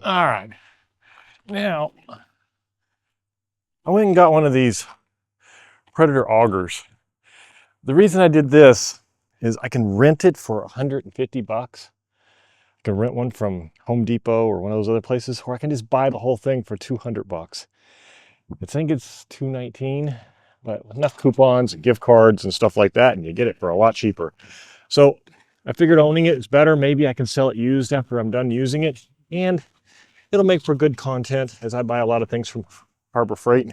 All right. Now, I went and got one of these Predator augers. The reason I did this is I can rent it for 150 bucks. I can rent one from Home Depot or one of those other places, or I can just buy the whole thing for 200 bucks. I think it's 219, but with enough coupons and gift cards and stuff like that, and you get it for a lot cheaper. So I figured owning it is better. Maybe I can sell it used after I'm done using it, and it'll make for good content as I buy a lot of things from Harbor Freight.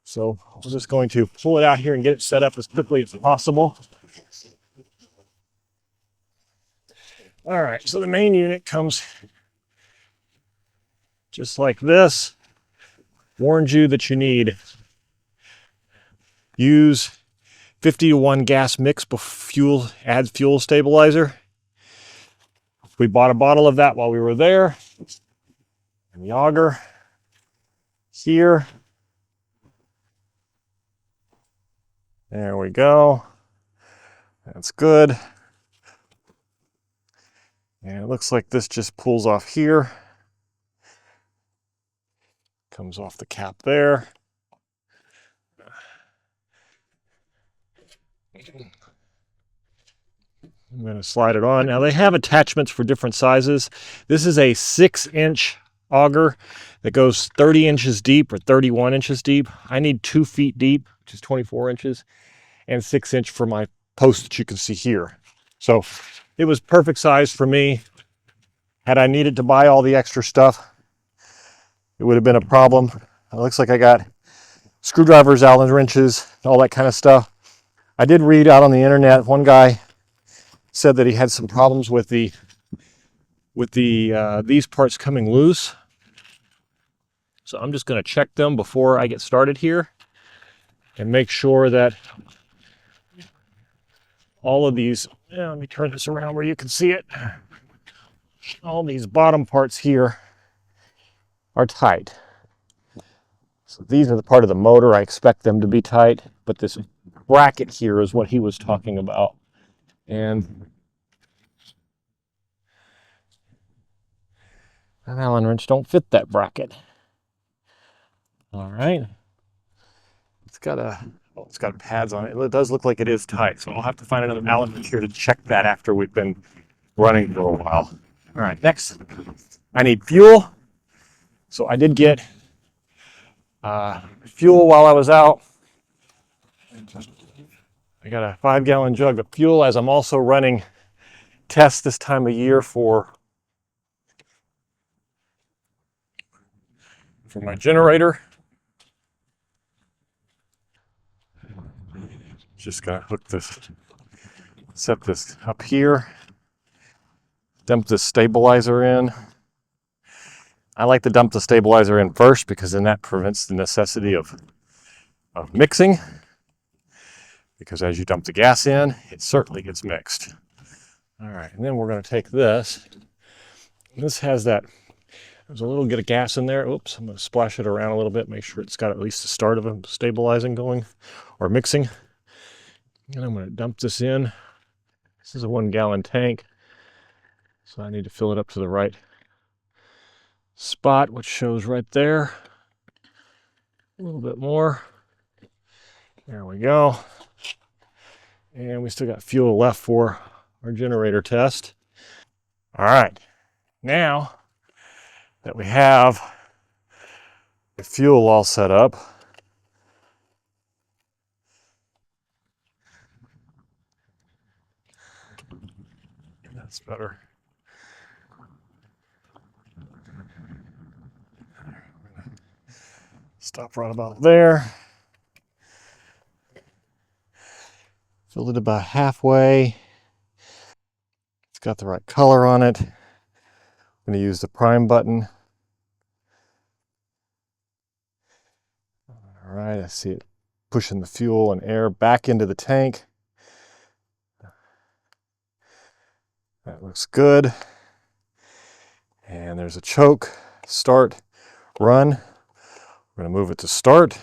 So we're just going to pull it out here and get it set up as quickly as possible. All right, so the main unit comes just like this. Warned you that you need use 50-to-1 gas mix fuel, add fuel stabilizer. We bought a bottle of that while we were there. And the auger here. There we go. That's good. And it looks like this just pulls off here. Comes off the cap there. I'm going to slide it on. Now they have attachments for different sizes. This is a 6-inch auger that goes 30 inches deep or 31 inches deep. I need 2 feet deep, which is 24 inches, and 6-inch for my post that you can see here. So it was perfect size for me. Had I needed to buy all the extra stuff, it would have been a problem. It looks like I got screwdrivers, Allen wrenches, all that kind of stuff. I did read out on the internet, one guy said that he had some problems with these parts coming loose. So I'm just going to check them before I get started here and make sure that all of these, let me turn this around where you can see it. All these bottom parts here are tight. So these are the part of the motor. I expect them to be tight, but this bracket here is what he was talking about. And an Allen wrench don't fit that bracket. All right. It's got pads on it. It does look like it is tight, so I'll have to find another Allen wrench here to check that after we've been running for a while. All right, next, I need fuel. So I did get fuel while I was out. I got a 5-gallon jug of fuel as I'm also running tests this time of year for my generator. Just gotta set this up here, dump this stabilizer in. I like to dump the stabilizer in first because then that prevents the necessity of mixing. Because as you dump the gas in, it certainly gets mixed. All right, and then we're going to take this. This has there's a little bit of gas in there. Oops, I'm going to splash it around a little bit, make sure it's got at least the start of a stabilizing going or mixing. And I'm going to dump this in. This is a 1-gallon tank, so I need to fill it up to the right spot, which shows right there. A little bit more. There we go. And we still got fuel left for our generator test. All right, now that we have the fuel all set up, that's better. Stop right about there. Filled it about halfway. It's got the right color on it. I'm going to use the prime button. All right, I see it pushing the fuel and air back into the tank. That looks good. And there's a choke, start, run. We're going to move it to start.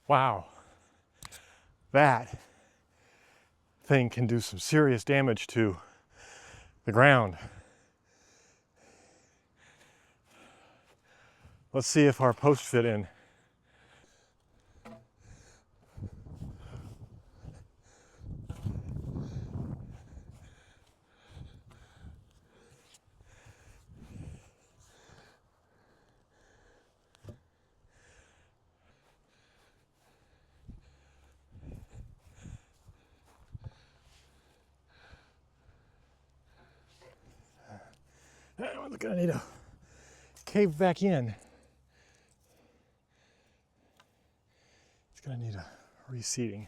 Wow, that thing can do some serious damage to the ground. Let's see if our posts fit in. We're gonna need to cave back in. It's gonna need a reseating.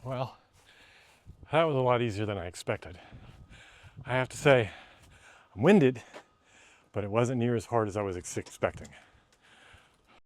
Well, that was a lot easier than I expected. I have to say, I'm winded, but it wasn't near as hard as I was expecting.